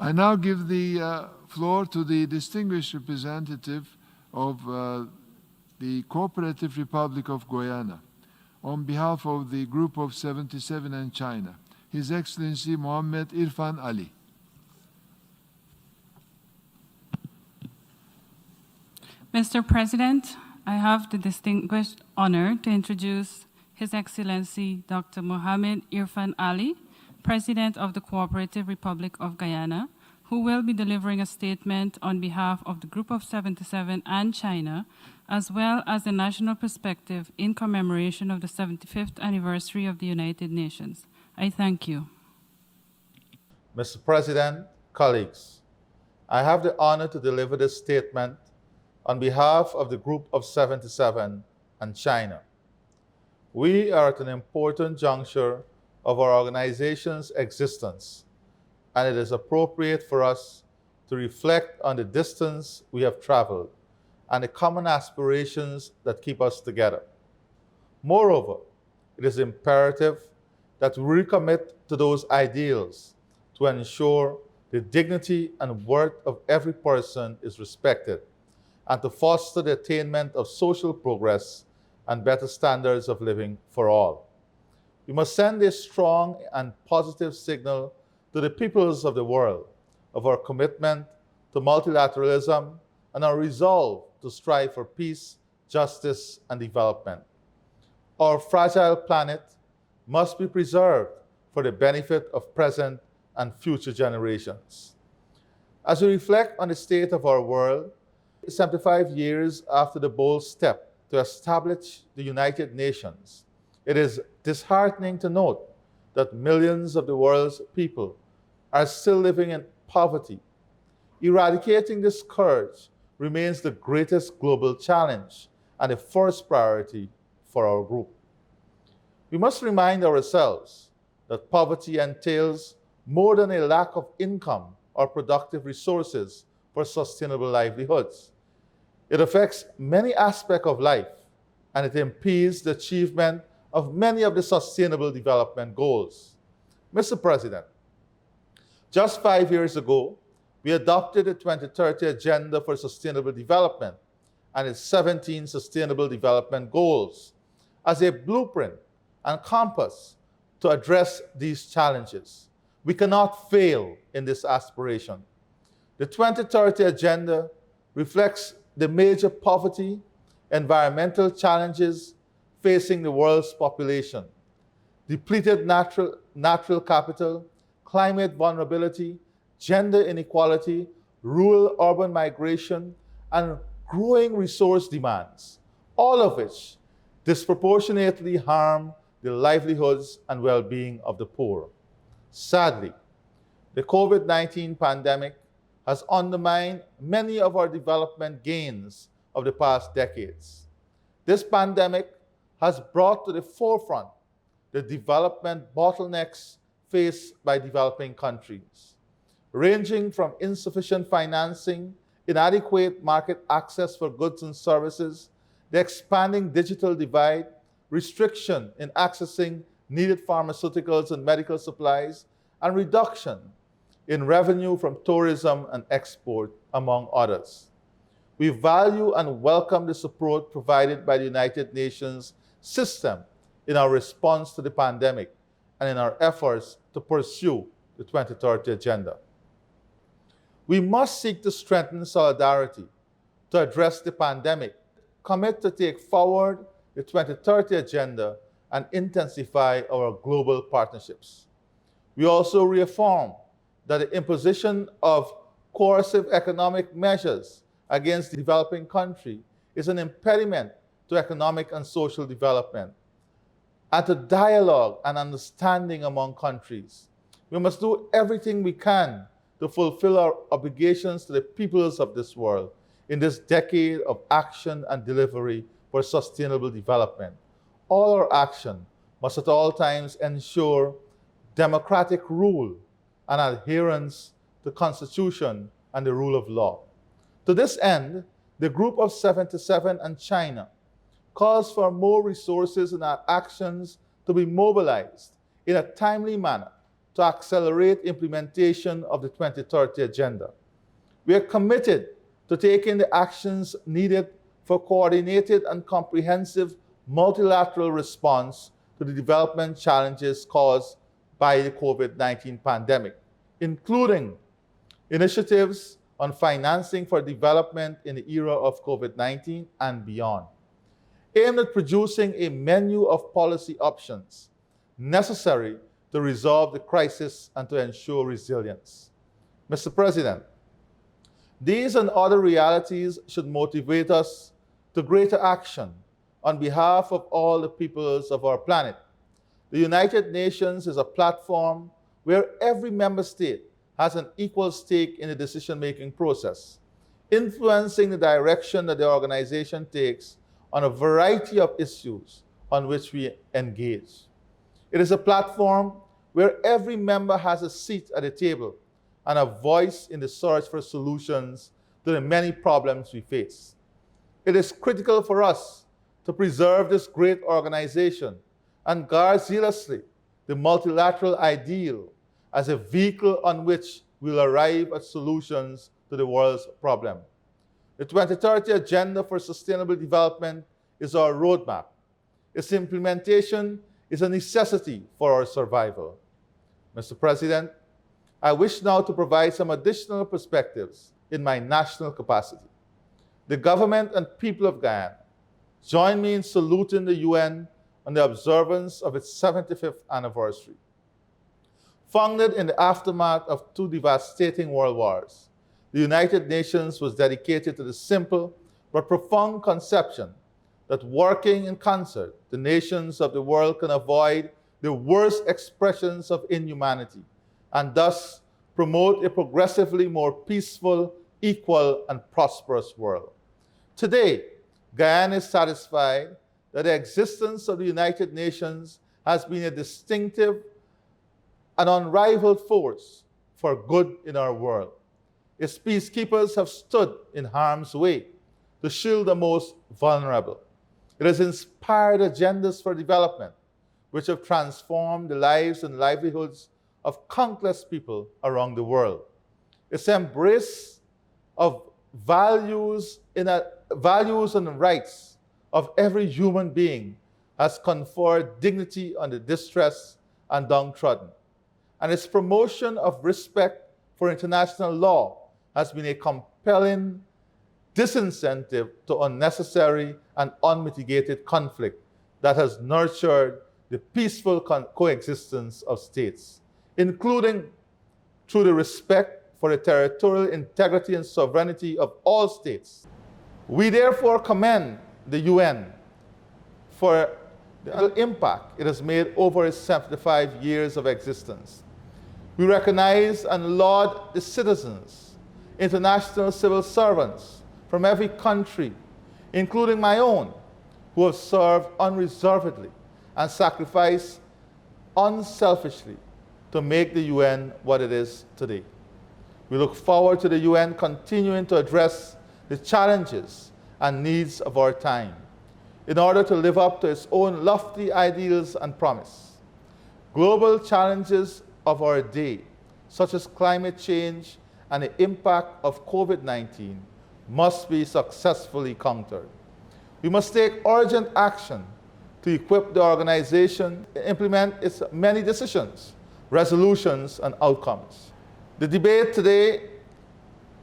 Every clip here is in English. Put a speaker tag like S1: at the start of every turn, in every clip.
S1: I now give the floor to the distinguished representative of the Cooperative Republic of Guyana on behalf of the Group of 77 and China, His Excellency Mohamed Irfaan Ali.
S2: Mr. President, I have the distinguished honor to introduce His Excellency Dr. Mohamed Irfaan Ali, President of the Cooperative Republic of Guyana, who will be delivering a statement on behalf of the Group of 77 and China, as well as the national perspective in commemoration of the 75th anniversary of the United Nations. I thank you.
S3: Mr. President, colleagues, I have the honor to deliver this statement on behalf of the Group of 77 and China. We are at an important juncture of our organization's existence, and it is appropriate for us to reflect on the distance we have traveled and the common aspirations that keep us together. Moreover, it is imperative that we recommit to those ideals to ensure the dignity and worth of every person is respected, and to foster the attainment of social progress and better standards of living for all. We must send a strong and positive signal to the peoples of the world of our commitment to multilateralism and our resolve to strive for peace, justice, and development. Our fragile planet must be preserved for the benefit of present and future generations. As we reflect on the state of our world, 75 years after the bold step to establish the United Nations, it is disheartening to note that millions of the world's people are still living in poverty. Eradicating this scourge remains the greatest global challenge and the first priority for our group. We must remind ourselves that poverty entails more than a lack of income or productive resources for sustainable livelihoods. It affects many aspects of life, and it impedes the achievement of many of the Sustainable Development Goals. Mr. President, just 5 years ago, we adopted the 2030 Agenda for Sustainable Development and its 17 Sustainable Development Goals as a blueprint and compass to address these challenges. We cannot fail in this aspiration. The 2030 Agenda reflects the major poverty, environmental challenges facing the world's population, depleted natural capital, climate vulnerability, gender inequality, rural-urban migration, and growing resource demands, all of which disproportionately harm the livelihoods and well-being of the poor. Sadly, the COVID-19 pandemic has undermined many of our development gains of the past decades. This pandemic has brought to the forefront the development bottlenecks faced by developing countries, ranging from insufficient financing, inadequate market access for goods and services, the expanding digital divide, restriction in accessing needed pharmaceuticals and medical supplies, and reduction in revenue from tourism and export, among others. We value and welcome the support provided by the United Nations system in our response to the pandemic and in our efforts to pursue the 2030 Agenda. We must seek to strengthen solidarity to address the pandemic, commit to take forward the 2030 Agenda, and intensify our global partnerships. We also reaffirm that the imposition of coercive economic measures against the developing country is an impediment to economic and social development, and to dialogue and understanding among countries. We must do everything we can to fulfill our obligations to the peoples of this world in this decade of action and delivery for sustainable development. All our action must at all times ensure democratic rule and adherence to the Constitution and the rule of law. To this end, the Group of 77 and China calls for more resources and actions to be mobilized in a timely manner to accelerate implementation of the 2030 Agenda. We are committed to taking the actions needed for coordinated and comprehensive multilateral response to the development challenges caused by the COVID-19 pandemic, including initiatives on financing for development in the era of COVID-19 and beyond, aimed at producing a menu of policy options necessary to resolve the crisis and to ensure resilience. Mr. President, these and other realities should motivate us to greater action on behalf of all the peoples of our planet. The United Nations is a platform where every member state has an equal stake in the decision-making process, influencing the direction that the organization takes on a variety of issues on which we engage. It is a platform where every member has a seat at the table and a voice in the search for solutions to the many problems we face. It is critical for us to preserve this great organization and guard zealously the multilateral ideal as a vehicle on which we'll arrive at solutions to the world's problem. The 2030 Agenda for Sustainable Development is our roadmap. Its implementation is a necessity for our survival. Mr. President, I wish now to provide some additional perspectives in my national capacity. The government and people of Guyana join me in saluting the UN on the observance of its 75th anniversary. Founded in the aftermath of two devastating world wars, the United Nations was dedicated to the simple but profound conception that working in concert, the nations of the world can avoid the worst expressions of inhumanity and thus promote a progressively more peaceful, equal, and prosperous world. Today, Guyana is satisfied that the existence of the United Nations has been a distinctive and unrivaled force for good in our world. Its peacekeepers have stood in harm's way to shield the most vulnerable. It has inspired agendas for development, which have transformed the lives and livelihoods of countless people around the world. Its embrace of values and rights of every human being has conferred dignity on the distressed and downtrodden. And its promotion of respect for international law has been a compelling disincentive to unnecessary and unmitigated conflict that has nurtured the peaceful coexistence of states, including through the respect for the territorial integrity and sovereignty of all states. We therefore commend the UN for the impact it has made over its 75 years of existence. We recognize and laud the citizens, international civil servants from every country, including my own, who have served unreservedly and sacrificed unselfishly to make the UN what it is today. We look forward to the UN continuing to address the challenges and needs of our time in order to live up to its own lofty ideals and promise. Global challenges of our day, such as climate change and the impact of COVID-19, must be successfully countered. We must take urgent action to equip the organization to implement its many decisions, resolutions, and outcomes. The debate today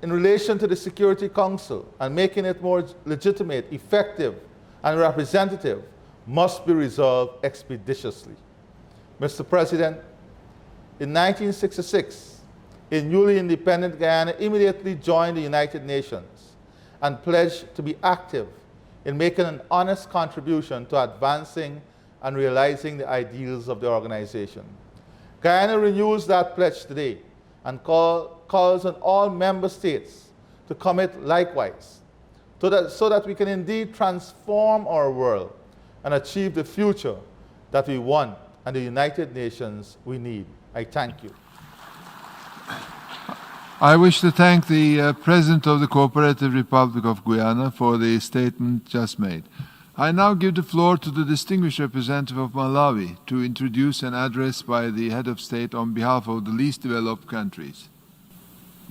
S3: in relation to the Security Council and making it more legitimate, effective, and representative must be resolved expeditiously. Mr. President, in 1966, a newly independent Guyana immediately joined the United Nations and pledged to be active in making an honest contribution to advancing and realizing the ideals of the organization. Guyana renews that pledge today and calls on all member states to commit likewise so that we can indeed transform our world and achieve the future that we want and the United Nations we need. I thank you.
S1: I wish to thank the President of the Cooperative Republic of Guyana for the statement just made. I now give the floor to the distinguished representative of Malawi to introduce an address by the head of state on behalf of the least developed countries.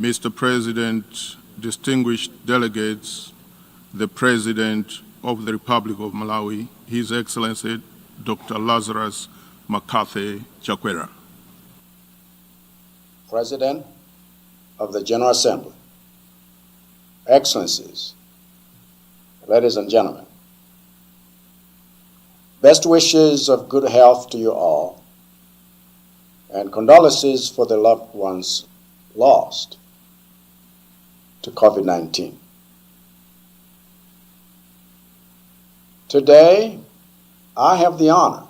S4: Mr. President, distinguished delegates, the President of the Republic of Malawi, His Excellency Dr. Lazarus Makathe Chakwera.
S5: President of the General Assembly, Excellencies, ladies and gentlemen, best wishes of good health to you all, and condolences for the loved ones lost to COVID-19. Today, I have the honor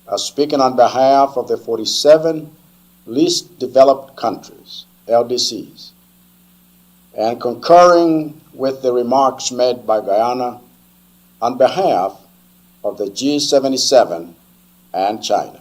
S5: of speaking on behalf of the 47 least developed countries, LDCs, and concurring with the remarks made by Guyana on behalf of the G77 and China.